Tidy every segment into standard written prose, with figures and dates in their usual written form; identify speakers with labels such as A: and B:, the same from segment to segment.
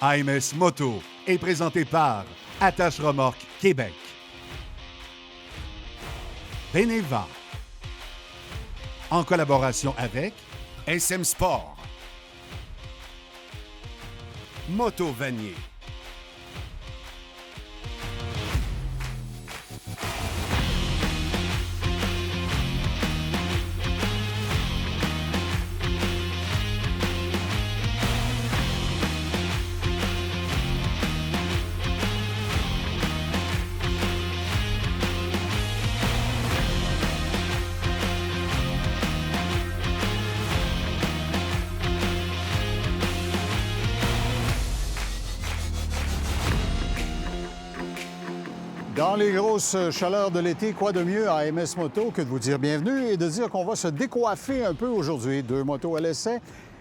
A: AMS Moto est présenté par Attache Remorque Québec, Beneva, en collaboration avec SM Sport, Moto Vanier.
B: Dans les grosses chaleurs de l'été, quoi de mieux à AMS Moto que de vous dire bienvenue et de dire qu'on va se décoiffer un peu aujourd'hui. 2 motos à l'essai,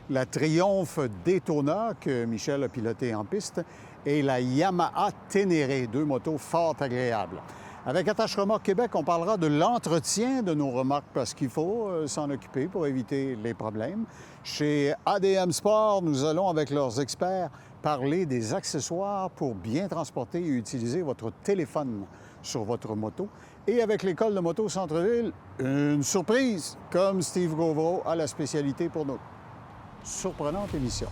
B: la Triumph Daytona que Michel a pilotée en piste et la Yamaha Ténéré, 2 motos fort agréables. Avec Attache Remorque Québec, on parlera de l'entretien de nos remorques parce qu'il faut s'en occuper pour éviter les problèmes. Chez ADM Sport, nous allons, avec leurs experts, parler des accessoires pour bien transporter et utiliser votre téléphone sur votre moto. Et avec l'École de moto Centre-Ville, une surprise, comme Steve Gauvreau a la spécialité pour nous. Surprenante émission.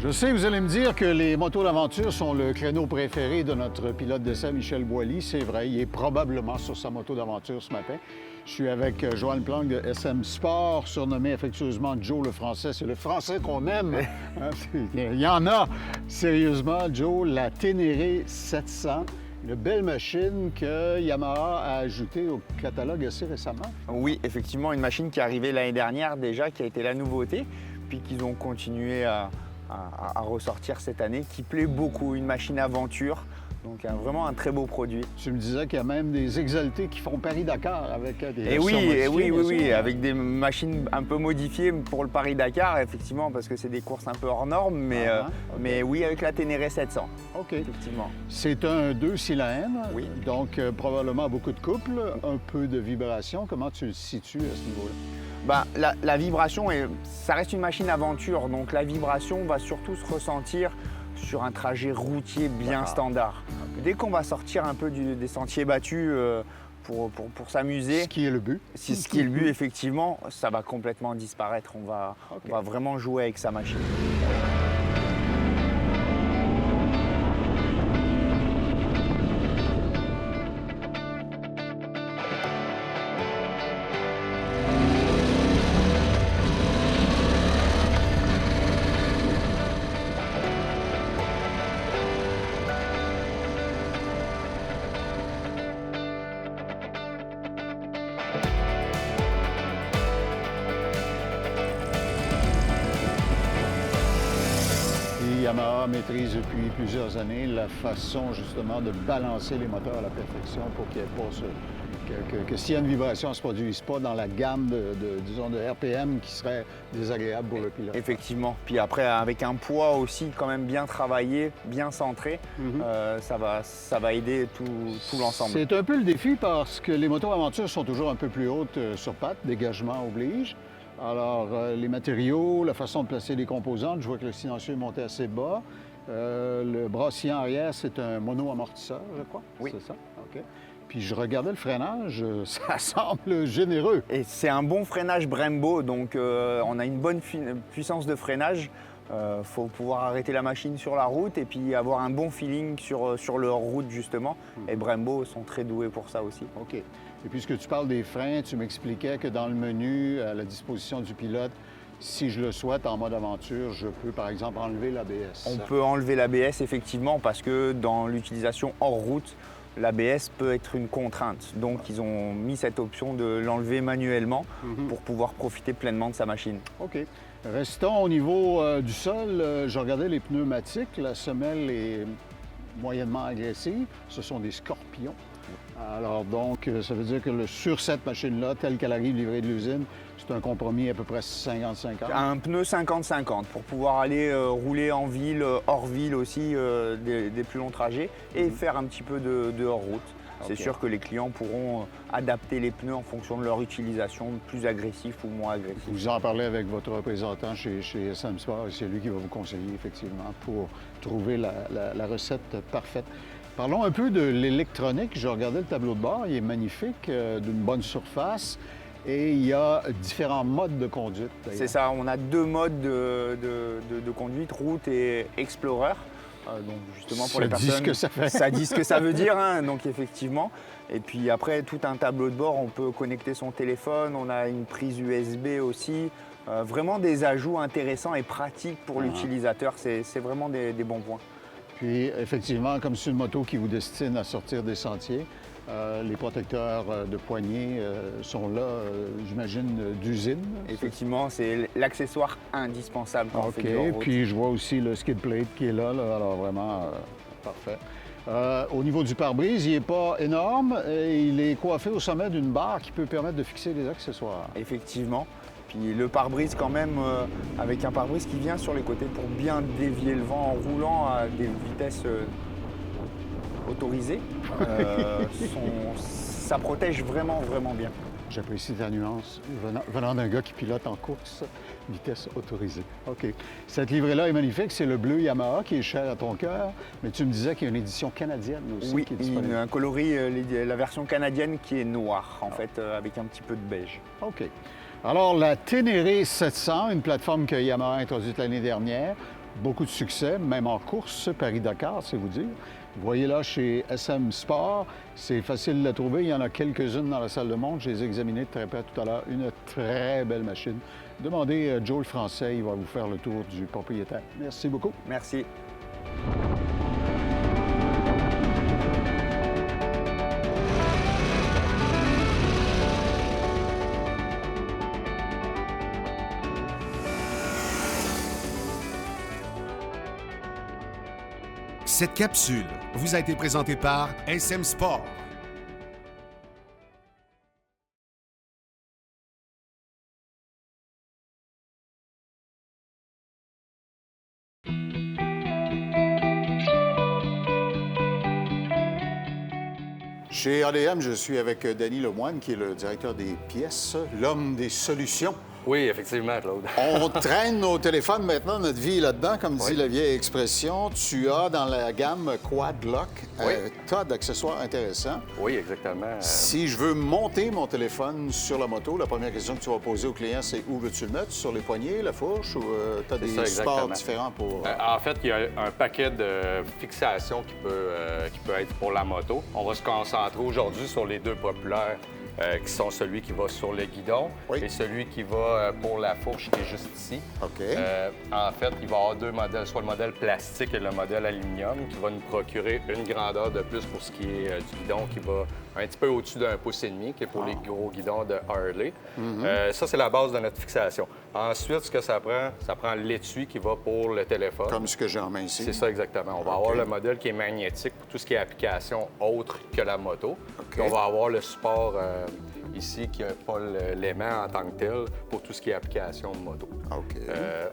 B: Je sais, vous allez me dire que les motos d'aventure sont le créneau préféré de notre pilote d'essai, Michel Boilly. C'est vrai, il est probablement sur sa moto d'aventure ce matin. Je suis avec Joanne Planck de SM Sport, surnommé affectueusement Joe le Français. C'est le Français qu'on aime. Hein? Il y en a, sérieusement, Joe, la Ténéré 700. Une belle machine que Yamaha a ajoutée au catalogue assez récemment.
C: Oui, effectivement, une machine qui est arrivée l'année dernière déjà, qui a été la nouveauté, puis qu'ils ont continué à ressortir cette année, qui plaît beaucoup, une machine aventure, donc vraiment un très beau produit.
B: Tu me disais qu'il y a même des exaltés qui font Paris-Dakar avec des
C: oui, avec des machines un peu modifiées pour le Paris-Dakar, effectivement, parce que c'est des courses un peu hors normes, mais oui, avec la Ténéré 700.
B: OK.
C: Effectivement.
B: C'est un 2 cylindres,
C: oui.
B: Donc probablement beaucoup de couple, un peu de vibration. Comment tu le situes à ce niveau-là?
C: Ben, la vibration, ça reste une machine aventure, donc la vibration va surtout se ressentir sur un trajet routier bien standard. Dès qu'on va sortir un peu des sentiers battus pour s'amuser...
B: Ce qui est le but.
C: Ce qui est le but, effectivement, ça va complètement disparaître. On va vraiment jouer avec sa machine.
B: Yamaha maîtrise depuis plusieurs années la façon justement de balancer les moteurs à la perfection pour qu'il n'y ait pas que s'il y a une vibration, elle ne se produise pas dans la gamme de RPM qui serait désagréable pour le pilote.
C: Effectivement. Puis après, avec un poids aussi quand même bien travaillé, bien centré, ça va aider tout l'ensemble.
B: C'est un peu le défi parce que les motos aventure sont toujours un peu plus hautes sur pattes, dégagement oblige. Alors, les matériaux, la façon de placer les composantes, je vois que le silencieux est monté assez bas. Le brassier arrière, c'est un mono-amortisseur, je crois.
C: Oui.
B: C'est ça? OK. Puis je regardais le freinage, ça semble généreux.
C: Et c'est un bon freinage Brembo, donc on a une bonne puissance de freinage. Faut pouvoir arrêter la machine sur la route et puis avoir un bon feeling sur leur route, justement. Et Brembo sont très doués pour ça aussi.
B: OK. Et puisque tu parles des freins, tu m'expliquais que dans le menu, à la disposition du pilote, si je le souhaite en mode aventure, je peux par exemple enlever l'ABS.
C: On peut enlever l'ABS effectivement parce que dans l'utilisation hors route, l'ABS peut être une contrainte. Donc ils ont mis cette option de l'enlever manuellement pour pouvoir profiter pleinement de sa machine.
B: OK. Restons au niveau du sol. Je regardais les pneumatiques. La semelle est moyennement agressive. Ce sont des Scorpions. Alors donc, ça veut dire que sur cette machine-là, telle qu'elle arrive livrée de l'usine, C'est un compromis à peu près 50-50.
C: Un pneu 50-50 pour pouvoir aller rouler en ville, hors ville aussi, des plus longs trajets et faire un petit peu de hors-route. C'est sûr que les clients pourront adapter les pneus en fonction de leur utilisation, plus agressif ou moins agressif.
B: Vous en parlez avec votre représentant chez SM Sport et c'est lui qui va vous conseiller effectivement pour trouver la recette parfaite. Parlons un peu de l'électronique. Je regardais le tableau de bord, il est magnifique, d'une bonne surface et il y a différents modes de conduite.
C: C'est ça, on a 2 modes de conduite, route et Explorer. Donc justement pour les personnes,
B: ça dit ce que ça fait.
C: Ça dit ce que ça veut dire, hein, donc effectivement. Et puis après, tout un tableau de bord, on peut connecter son téléphone, on a une prise USB aussi. Vraiment des ajouts intéressants et pratiques pour l'utilisateur, c'est vraiment des bons points.
B: Puis effectivement, comme c'est une moto qui vous destine à sortir des sentiers, les protecteurs de poignets sont là, j'imagine, d'usine.
C: Effectivement, c'est l'accessoire indispensable quand on fait du hors-route.
B: Puis je vois aussi le skid plate qui est là, alors vraiment parfait. Au niveau du pare-brise, il n'est pas énorme et il est coiffé au sommet d'une barre qui peut permettre de fixer les accessoires.
C: Effectivement. Puis le pare-brise quand même, avec un pare-brise qui vient sur les côtés pour bien dévier le vent en roulant à des vitesses autorisées. Ça protège vraiment, vraiment bien.
B: J'apprécie ta nuance venant d'un gars qui pilote en course, vitesse autorisée. OK. Cette livrée-là est magnifique. C'est le bleu Yamaha qui est cher à ton cœur, mais tu me disais qu'il y a une édition canadienne aussi qui est disponible.
C: Oui, un coloris, la version canadienne qui est noire, en fait, avec un petit peu de beige.
B: OK. Alors, la Ténéré 700, une plateforme que Yamaha a introduite l'année dernière. Beaucoup de succès, même en course, Paris-Dakar, c'est vous dire. Vous voyez là chez SM Sport, c'est facile de la trouver. Il y en a quelques-unes dans la salle de montre. Je les ai examinées de très près tout à l'heure. Une très belle machine. Demandez Joe le Français, il va vous faire le tour du propriétaire. Merci beaucoup.
C: Merci.
A: Cette capsule vous a été présentée par SM Sport.
B: Chez ADM, je suis avec Danny Lemoine, qui est le directeur des pièces, l'homme des solutions.
D: Oui, effectivement, Claude.
B: On traîne nos téléphones maintenant, notre vie est là-dedans, comme dit la vieille expression. Tu as dans la gamme Quad Lock tas d'accessoires intéressants.
D: Oui, exactement.
B: Si je veux monter mon téléphone sur la moto, la première question que tu vas poser au client, c'est où veux-tu le mettre? Sur les poignets, la fourche ou tu as des supports différents pour...
D: En fait, il y a un paquet de fixations qui peut être pour la moto. On va se concentrer aujourd'hui sur les 2 populaires. Qui sont celui qui va sur le guidon et celui qui va pour la fourche qui est juste ici.
B: OK.
D: En fait, il va y avoir 2 modèles, soit le modèle plastique et le modèle aluminium, qui va nous procurer une grandeur de plus pour ce qui est du guidon qui va un petit peu au-dessus d'1,5 pouce, qui est pour les gros guidons de Harley. Ça, c'est la base de notre fixation. Ensuite, ce que ça prend l'étui qui va pour le téléphone.
B: Comme ce que j'ai en main ici.
D: C'est ça, exactement. On va avoir le modèle qui est magnétique pour tout ce qui est application autre que la moto. Puis on va avoir le support ici qui n'a pas l'aimant en tant que tel pour tout ce qui est application de moto.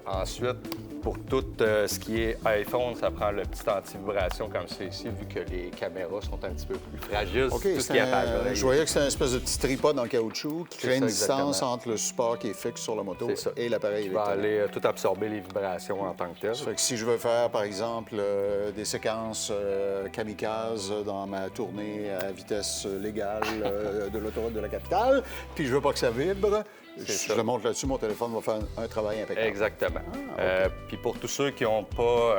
D: Ensuite, pour tout ce qui est iPhone, ça prend le petit anti-vibration comme c'est ici, vu que les caméras sont un petit peu plus fragiles.
B: OK,
D: tout ce qui est
B: je voyais que c'est une espèce de petit tripode en caoutchouc qui crée une distance entre le support qui est fixe sur la moto et l'appareil électronique.
D: Va aller tout absorber les vibrations en tant que tel.
B: Ça fait que si je veux faire, par exemple, des séquences kamikazes dans ma tournée à vitesse légale de l'autoroute de la capitale, puis je veux pas que ça vibre, je le montre là-dessus, mon téléphone va faire un travail impeccable.
D: Exactement. Puis pour tous ceux qui n'ont pas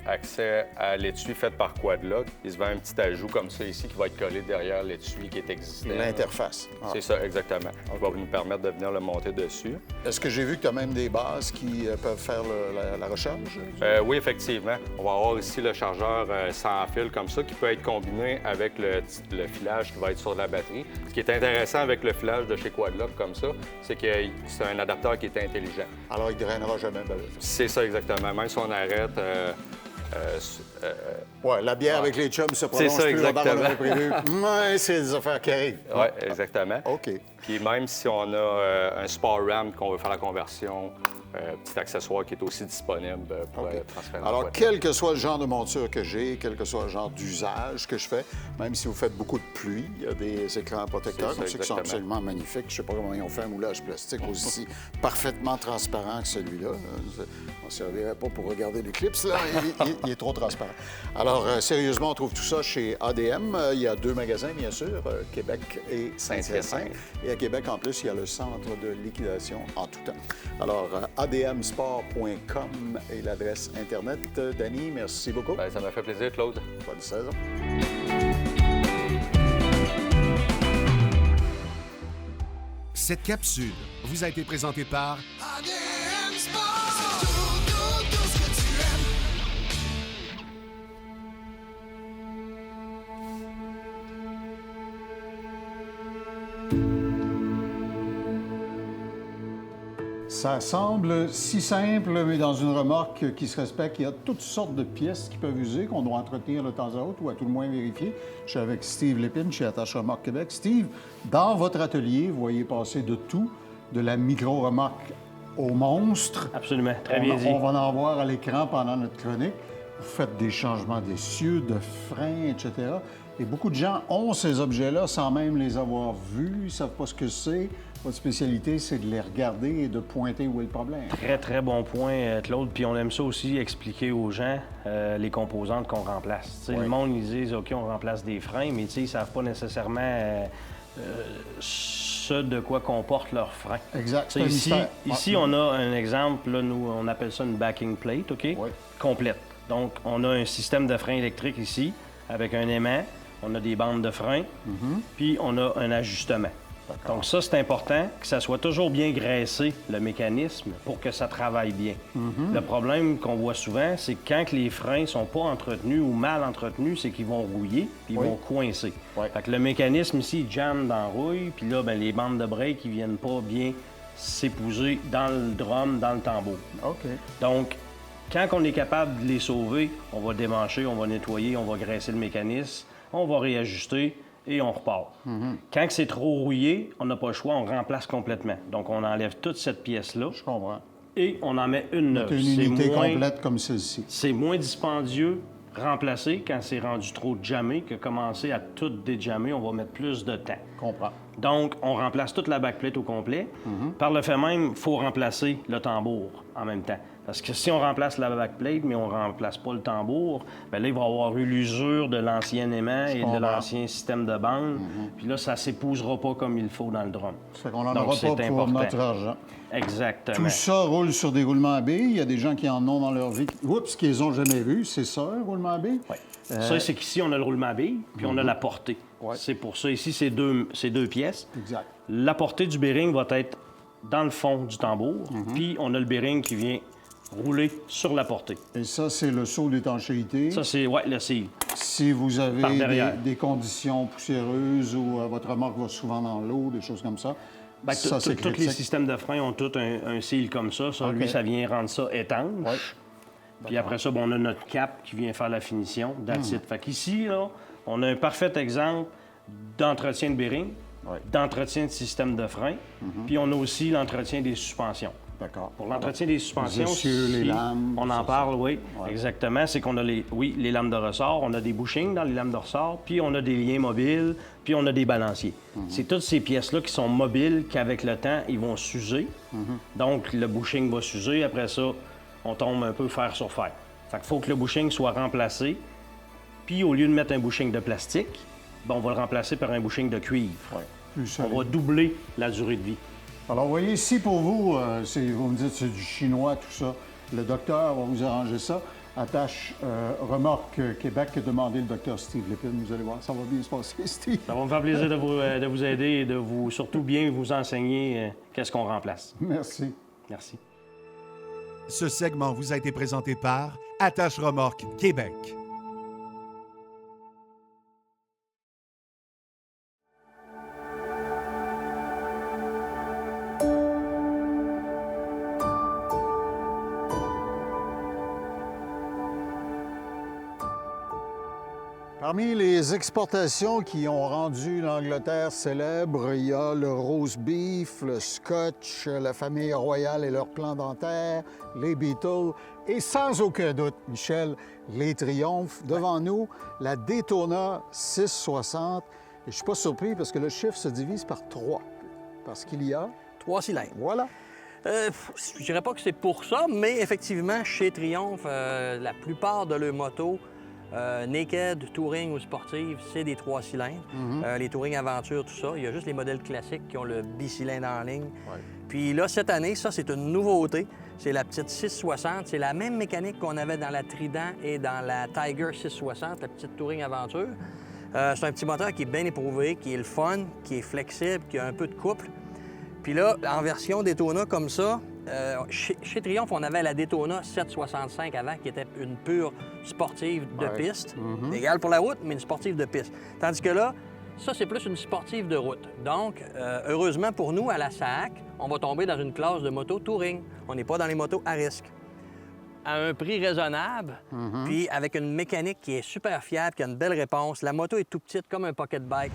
D: accès à l'étui fait par Quadlock, il se vend un petit ajout comme ça ici qui va être collé derrière l'étui qui est existant.
B: L'interface.
D: C'est ça, exactement. Qui va nous permettre de venir le monter dessus.
B: Est-ce que j'ai vu que tu as même des bases qui peuvent faire la recharge?
D: Oui, effectivement. On va avoir ici le chargeur sans fil comme ça qui peut être combiné avec le filage qui va être sur la batterie. Ce qui est intéressant avec le filage de chez Quadlock comme ça, c'est que c'est un adaptateur qui est intelligent.
B: Alors, il ne drainera jamais.
D: C'est ça, exactement. Même si on arrête...
B: la bière avec les chums se prolonge plus longtemps qu'on aurait prévu. C'est des affaires qui arrivent.
D: Oui, exactement.
B: OK.
D: Puis même si on a un Sport Ram qu'on veut faire la conversion, petit accessoire qui est aussi disponible pour transférer.
B: Alors, quel que soit le genre de monture que j'ai, quel que soit le genre d'usage que je fais, même si vous faites beaucoup de pluie, il y a des écrans protecteurs comme ça qui sont absolument magnifiques. Je ne sais pas comment ils ont fait un moulage plastique aussi parfaitement transparent que celui-là. On ne servirait pas pour regarder l'éclipse, là. Il est trop transparent. Alors, sérieusement, on trouve tout ça chez ADM. Il y a 2 magasins, bien sûr, Québec et Saint-Hyacinthe. Et à Québec, en plus, il y a le centre de liquidation en tout temps. Alors, admsport.com est l'adresse Internet. Danny, merci beaucoup.
D: Bien, ça m'a fait plaisir, Claude.
B: Bonne saison.
A: Cette capsule vous a été présentée par
E: ADM Sport. Tout ce que tu aimes.
B: Ça semble si simple, mais dans une remorque qui se respecte, il y a toutes sortes de pièces qui peuvent user, qu'on doit entretenir de temps à autre ou à tout le moins vérifier. Je suis avec Steve Lépine chez Attache Remorque Québec. Steve, dans votre atelier, vous voyez passer de tout, de la micro-remorque au monstre.
F: Absolument, très bien dit.
B: On va en voir à l'écran pendant notre chronique. Vous faites des changements d'essieux, de freins, etc. Et beaucoup de gens ont ces objets-là sans même les avoir vus, ils ne savent pas ce que c'est. Votre spécialité, c'est de les regarder et de pointer où est le problème.
F: Très, très bon point, Claude. Puis on aime ça aussi expliquer aux gens les composantes qu'on remplace.
B: Oui.
F: Le monde, ils disent, OK, on remplace des freins, mais ils ne savent pas nécessairement ce de quoi comportent leurs freins.
B: Exact.
F: Ici, on a un exemple, là, nous, on appelle ça une backing plate, OK?
B: Oui.
F: Complète. Donc, on a un système de frein électrique ici, avec un aimant, on a des bandes de frein, puis on a un ajustement. Donc ça, c'est important que ça soit toujours bien graissé, le mécanisme, pour que ça travaille bien. Le problème qu'on voit souvent, c'est que quand les freins sont pas entretenus ou mal entretenus, c'est qu'ils vont rouiller, puis ils vont coincer. Fait que le mécanisme ici, il jamme dans la rouille, puis là, les bandes de break, ils viennent pas bien s'épouser dans le drum, dans le tambour.
B: OK.
F: Donc, quand on est capable de les sauver, on va démancher, on va nettoyer, on va graisser le mécanisme, on va réajuster, et on repart. Quand c'est trop rouillé, on n'a pas le choix, on remplace complètement. Donc, on enlève toute cette pièce-là.
B: Je comprends.
F: Et on en met une neuve.
B: Une unité complète comme celle-ci.
F: C'est moins dispendieux remplacer quand c'est rendu trop jammé que commencer à tout déjammer. On va mettre plus de temps.
B: Je comprends.
F: Donc, on remplace toute la backplate au complet. Par le fait même, il faut remplacer le tambour en même temps. Parce que si on remplace la backplate, mais on ne remplace pas le tambour, bien là, il va y avoir eu l'usure de l'ancien aimant et de l'ancien système de bande. Puis là, ça ne s'épousera pas comme il faut dans le drum.
B: Ça fait qu'on n'en aura pas pour notre argent.
F: Exactement.
B: Tout ça roule sur des roulements à billes. Il y a des gens qui en ont dans leur vie. Oups, qu'ils n'ont jamais vu. C'est ça, un roulement à billes?
F: Oui. Ça, c'est qu'ici, on a le roulement à billes, puis on a la portée.
B: Ouais.
F: C'est pour ça. Ici, c'est deux pièces.
B: Exact.
F: La portée du bearing va être dans le fond du tambour, puis on a le bearing qui vient rouler sur la portée.
B: Et ça, c'est le saut d'étanchéité.
F: Ça, c'est le seal.
B: Si vous
F: Par
B: avez
F: derrière.
B: des conditions poussiéreuses ou votre remorque va souvent dans l'eau, des choses comme ça,
F: Ben,
B: ça, c'est
F: tous les
B: critique.
F: systèmes de frein ont tous un seal comme ça. Ça,
B: OK.
F: lui, ça vient rendre ça étanche.
B: Ouais.
F: Puis après ça, ben, on a notre cap qui vient faire la finition. That's it. Fait qu'ici, là, on a un parfait exemple d'entretien de bearing, d'entretien de système de frein, puis on a aussi l'entretien des suspensions.
B: D'accord.
F: Pour l'entretien des suspensions,
B: Les essieux, les lames,
F: on en
B: ça,
F: parle, oui, exactement. C'est qu'on a les lames de ressort, on a des bushings dans les lames de ressort, puis on a des liens mobiles, puis on a des balanciers. C'est toutes ces pièces-là qui sont mobiles, qu'avec le temps, ils vont s'user. Donc, le bushing va s'user. Après ça, on tombe un peu fer sur fer. Fait qu'il faut que le bushing soit remplacé. Puis, au lieu de mettre un bushing de plastique, ben, on va le remplacer par un bushing de cuivre.
B: Plus solide.
F: On va doubler la durée de vie.
B: Alors, vous voyez, ici, pour vous, vous me dites c'est du chinois, tout ça. Le docteur va vous arranger ça. Attache Remorque Québec, demandez le docteur Steve Lépine. Vous allez voir, ça va bien se passer, Steve.
F: Ça va me faire plaisir de vous aider et de vous, surtout bien vous enseigner qu'est-ce qu'on remplace.
B: Merci.
F: Merci.
A: Ce segment vous a été présenté par Attache Remorque Québec.
B: Parmi les exportations qui ont rendu l'Angleterre célèbre, il y a le roast beef, le scotch, la famille royale et leur plan dentaire, les Beatles et sans aucun doute, Michel, les triomphes. Devant nous, la Daytona 660. Et je ne suis pas surpris parce que le chiffre se divise par 3. Parce qu'il y a...
G: 3 cylindres.
B: Voilà.
G: Je dirais pas que c'est pour ça, mais effectivement, chez Triumph, la plupart de leurs motos, naked, touring ou sportive, c'est des 3 cylindres. Les touring aventure, tout ça. Il y a juste les modèles classiques qui ont le bicylindre en ligne. Puis là, cette année, ça, c'est une nouveauté. C'est la petite 660. C'est la même mécanique qu'on avait dans la Trident et dans la Tiger 660, la petite touring aventure. C'est un petit moteur qui est bien éprouvé, qui est le fun, qui est flexible, qui a un peu de couple. Puis là, en version Daytona comme ça, chez Triumph, on avait la Daytona 765 avant, qui était une pure sportive de piste. Égale pour la route, mais une sportive de piste. Tandis que là, ça, c'est plus une sportive de route. Donc, heureusement pour nous, à la SAAC, on va tomber dans une classe de moto touring. On n'est pas dans les motos à risque. À un prix raisonnable, puis avec une mécanique qui est super fiable, qui a une belle réponse. La moto est tout petite, comme un pocket bike.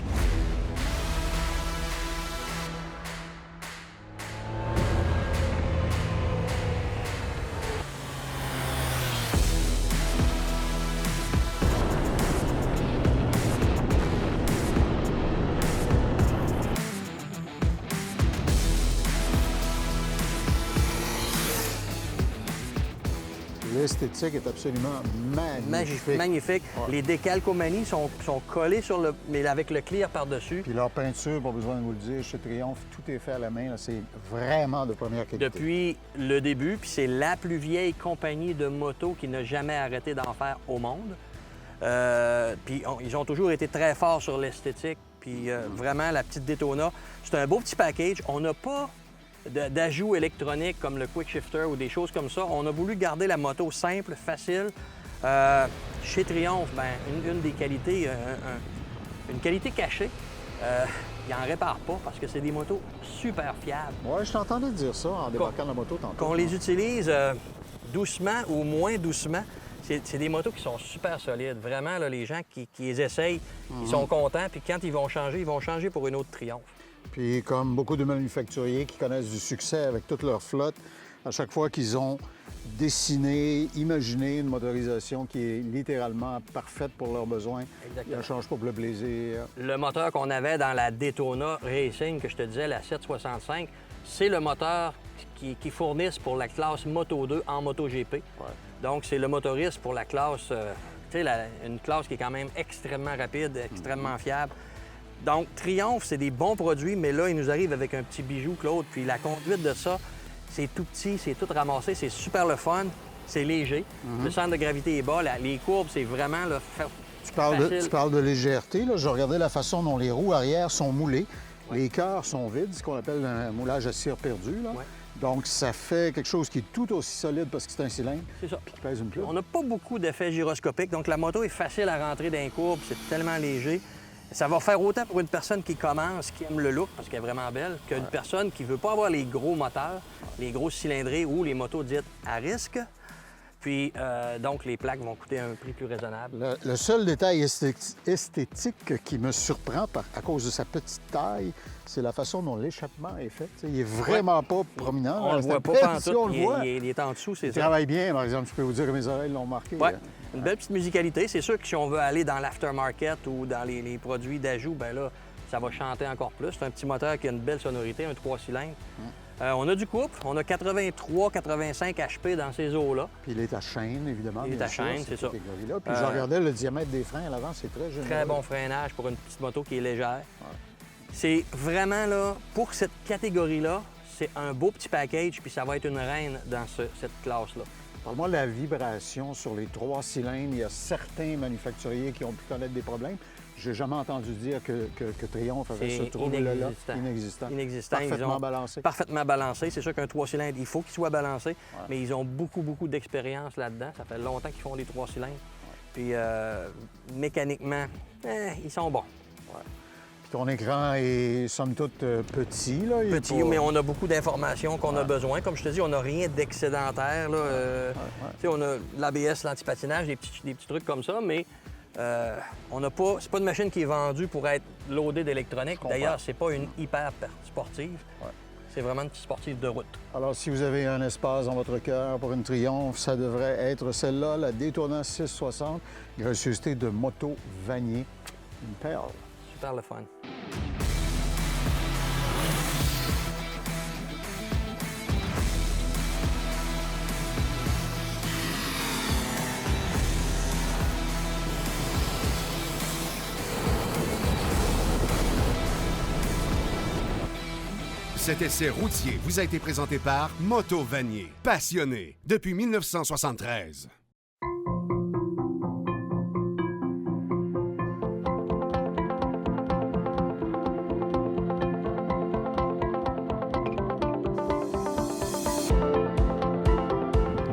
B: L'esthétique est absolument magnifique.
G: Magnifique.
B: Ouais.
G: Les décalcomanies sont collés sur le... mais avec le clear par-dessus.
B: Puis leur peinture, pas besoin de vous le dire, chez Triumph, tout est fait à la main. là. C'est vraiment de première qualité.
G: Depuis le début, puis c'est la plus vieille compagnie de motos qui n'a jamais arrêté d'en faire au monde. Puis ils ont toujours été très forts sur l'esthétique. Puis vraiment, la petite Daytona, c'est un beau petit package. On n'a pas d'ajouts électroniques comme le quick shifter ou des choses comme ça. On a voulu garder la moto simple, facile. Chez Triumph, ben, une des qualités, une qualité cachée, ils n'en réparent pas parce que c'est des motos super fiables.
B: Oui, je t'entendais dire ça en débarquant de la moto tantôt.
G: Qu'on les utilise doucement ou moins doucement, c'est des motos qui sont super solides. Vraiment, là, les gens qui les essayent, ils sont contents. Puis quand ils vont changer pour une autre Triumph.
B: Puis comme beaucoup de manufacturiers qui connaissent du succès avec toute leur flotte, à chaque fois qu'ils ont dessiné, imaginé une motorisation qui est littéralement parfaite pour leurs besoins, ils ne changent pas pour le plaisir.
G: Le moteur qu'on avait dans la Daytona Racing, que je te disais, la 765, c'est le moteur qui fournissent pour la classe Moto 2 en MotoGP. Donc, c'est le motoriste pour la classe, tu sais, une classe qui est quand même extrêmement rapide, extrêmement fiable. Donc, Triumph, c'est des bons produits, mais là, il nous arrive avec un petit bijou, Claude. Puis la conduite de ça, c'est tout petit, c'est tout ramassé, c'est super le fun, c'est léger. Le centre de gravité est bas, les courbes, c'est vraiment le
B: Tu parles de légèreté. Là. Je regardais la façon dont les roues arrière sont moulées. Les cœurs sont vides, ce qu'on appelle un moulage à cire perdu. Là. Donc, ça fait quelque chose qui est tout aussi solide parce que c'est un cylindre.
G: C'est ça.
B: Puis qui pèse une plourde.
G: On n'a pas beaucoup d'effets gyroscopiques, donc la moto est facile à rentrer dans les courbes, c'est tellement léger. Ça va faire autant pour une personne qui commence, qui aime le look, parce qu'elle est vraiment belle, qu'une personne qui ne veut pas avoir les gros moteurs, les grosses cylindrées ou les motos dites à risque. Puis, donc, les plaques vont coûter un prix plus raisonnable.
B: Le seul détail esthétique qui me surprend à cause de sa petite taille, c'est la façon dont l'échappement est fait. T'sais, il est vraiment pas prominent.
G: On le voit pas pantoute,
B: on le voit.
G: il est en dessous, c'est
B: Il
G: ça.
B: travaille bien, par exemple. Je peux vous dire que mes oreilles l'ont marqué.
G: Oui, une belle petite musicalité. C'est sûr que si on veut aller dans l'aftermarket ou dans les produits d'ajout, bien là, ça va chanter encore plus. C'est un petit moteur qui a une belle sonorité, un 3 cylindres. On a du couple. On a 83-85 HP dans ces eaux-là.
B: Puis il est à chaîne, évidemment.
G: Il est à chaîne, c'est ça.
B: Puis je regardais le diamètre des freins à l'avant, c'est très généreux.
G: Très bon freinage pour une petite moto qui est légère. C'est vraiment, là, pour cette catégorie-là, c'est un beau petit package, puis ça va être une reine dans cette classe-là.
B: Parle-moi de la vibration sur les 3 cylindres. Il y a certains manufacturiers qui ont pu connaître des problèmes. J'ai jamais entendu dire que Triumph avait ce trouble-là. Inexistant. Parfaitement balancé.
G: Parfaitement balancé. C'est sûr qu'un 3 cylindres, il faut qu'il soit balancé, mais ils ont beaucoup d'expérience là-dedans. Ça fait longtemps qu'ils font les 3 cylindres. Puis mécaniquement, ils sont bons.
B: Puis ton écran est, somme toute, petit. Là.
G: Petit, mais on a beaucoup d'informations qu'on a besoin. Comme je te dis, on n'a rien d'excédentaire. On a l'ABS, l'antipatinage, des petits trucs comme ça, mais On n'a pas, c'est pas une machine qui est vendue pour être loadée d'électronique.
B: comprends.
G: D'ailleurs, c'est pas une hyper sportive.
B: Ouais.
G: C'est vraiment une sportive de route.
B: Alors, si vous avez un espace dans votre cœur pour une Triumph, ça devrait être celle-là, la Daytona 660, gracieuseté de Moto Vanier. Une perle.
G: Super le fun.
A: Cet essai routier vous a été présenté par Moto Vanier, passionné depuis 1973.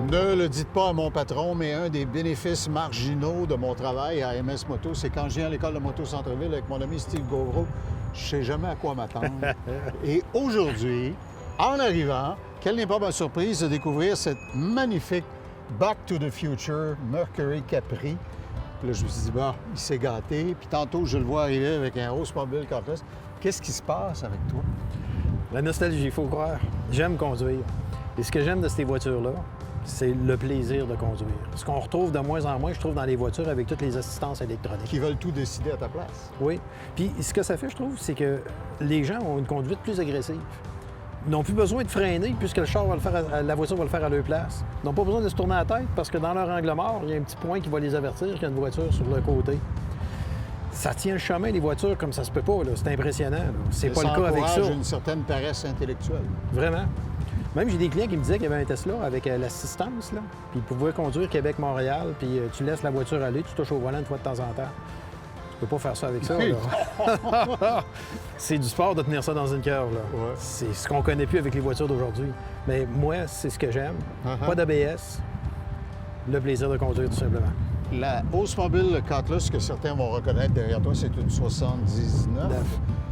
B: Ne le dites pas à mon patron, mais un des bénéfices marginaux de mon travail à MS Moto, c'est quand je viens à l'école de moto Centre-Ville avec mon ami Steve Gauvreau, je sais jamais à quoi m'attendre. Et aujourd'hui, en arrivant, quelle n'est pas ma surprise de découvrir cette magnifique Back to the Future Mercury Capri. Puis là, je me suis dit, bah, il s'est gâté. Puis tantôt, je le vois arriver avec un Oldsmobile Cutlass. Qu'est-ce qui se passe avec toi?
H: La nostalgie, il faut croire. J'aime conduire. Et ce que j'aime de ces voitures-là, c'est le plaisir de conduire. Ce qu'on retrouve de moins en moins, je trouve, dans les voitures avec toutes les assistances électroniques.
B: Qui veulent tout décider à ta place.
H: Oui. Puis ce que ça fait, je trouve, c'est que les gens ont une conduite plus agressive. Ils n'ont plus besoin de freiner puisque le char va le faire la voiture va le faire à leur place. Ils n'ont pas besoin de se tourner la tête parce que dans leur angle mort, il y a un petit point qui va les avertir qu'il y a une voiture sur le côté. Ça tient le chemin, les voitures, comme ça se peut pas. Là. C'est impressionnant. Là. C'est pas le cas avec ça.
B: Ça encourage une certaine paresse intellectuelle.
H: Vraiment. Même j'ai des clients qui me disaient qu'il y avait un Tesla avec l'assistance, là, puis ils pouvaient conduire Québec-Montréal, puis tu laisses la voiture aller, tu touches au volant une fois de temps en temps. Tu peux pas faire ça avec ça, là. C'est du sport de tenir ça dans une cœur, là.
B: Ouais.
H: C'est ce qu'on connaît plus avec les voitures d'aujourd'hui. Mais moi, c'est ce que j'aime. Pas d'ABS, le plaisir de conduire, tout simplement.
B: La Oldsmobile Cutlass, que certains vont reconnaître derrière toi, c'est une 79.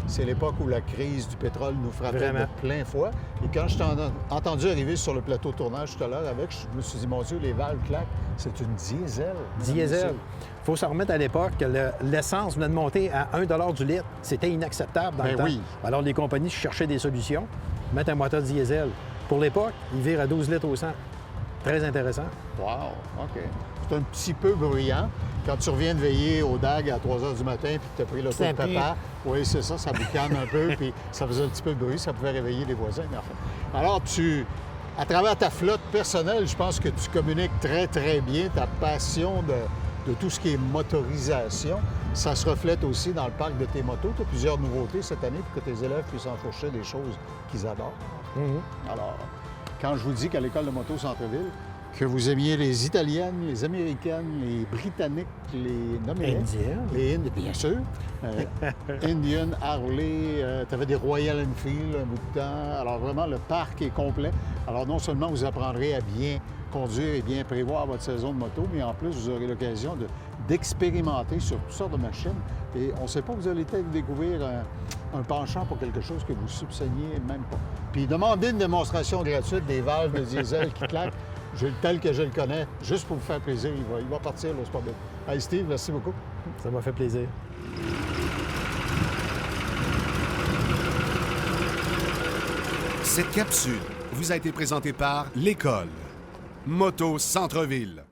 B: C'est l'époque où la crise du pétrole nous frappait
H: Vraiment.
B: de plein fouet. Et quand je t'ai entendu arriver sur le plateau de tournage tout à l'heure avec, je me suis dit, mon Dieu, les valves claquent. C'est une diesel.
H: Diesel. Il faut s'en remettre à l'époque que l'essence venait de monter à 1 du litre. C'était inacceptable dans le temps.
B: Oui.
H: Alors, les compagnies cherchaient des solutions. Mettre un moteur diesel. Pour l'époque, il vire à 12 litres au 100. Très intéressant.
B: Wow, OK. C'est un petit peu bruyant. Quand tu reviens de veiller au DAG à 3 h du matin puis que tu as pris l'auto de
H: Ça pue.
B: papa, oui, c'est ça, ça boucane un peu, puis ça faisait un petit peu de bruit, ça pouvait réveiller les voisins. Mais enfin. Alors, à travers ta flotte personnelle, je pense que tu communiques très, très bien ta passion de tout ce qui est motorisation. Ça se reflète aussi dans le parc de tes motos. Tu as plusieurs nouveautés cette année pour que tes élèves puissent enfourcher des choses qu'ils adorent. Alors, quand je vous dis qu'à l'école de moto Centre-Ville, que vous aimiez les Italiennes, les Américaines, les Britanniques, les nommez-les.
H: Indiennes.
B: Les Indiennes, bien sûr. Indian, Harley, tu avais des Royal Enfield un bout de temps. Alors vraiment, le parc est complet. Alors non seulement vous apprendrez à bien conduire et bien prévoir votre saison de moto, mais en plus, vous aurez l'occasion d'expérimenter sur toutes sortes de machines. Et on ne sait pas, vous allez peut-être découvrir un penchant pour quelque chose que vous soupçonniez même pas. Puis demandez une démonstration gratuite des valves de diesel qui claquent. Tel que je le connais, juste pour vous faire plaisir, il va partir, là, c'est pas bien. Hey Steve, merci beaucoup.
H: Ça m'a fait plaisir.
A: Cette capsule vous a été présentée par l'école Moto Centre-Ville.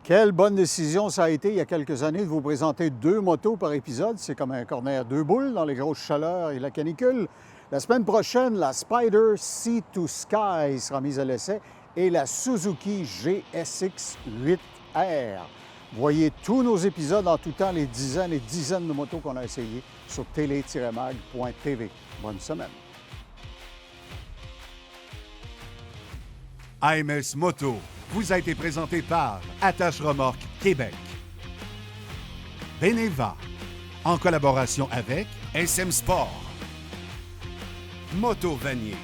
B: Quelle bonne décision ça a été il y a quelques années de vous présenter 2 motos par épisode. C'est comme un cornet à 2 boules dans les grosses chaleurs et la canicule. La semaine prochaine, la Spider Sea2 Sky sera mise à l'essai et la Suzuki GSX 8R. Voyez tous nos épisodes en tout temps, les dizaines et dizaines de motos qu'on a essayées sur télé-mag.tv. Bonne semaine.
A: AMS Moto vous a été présenté par Attache Remorque Québec. Beneva, en collaboration avec SM Sport. Moto Vanier.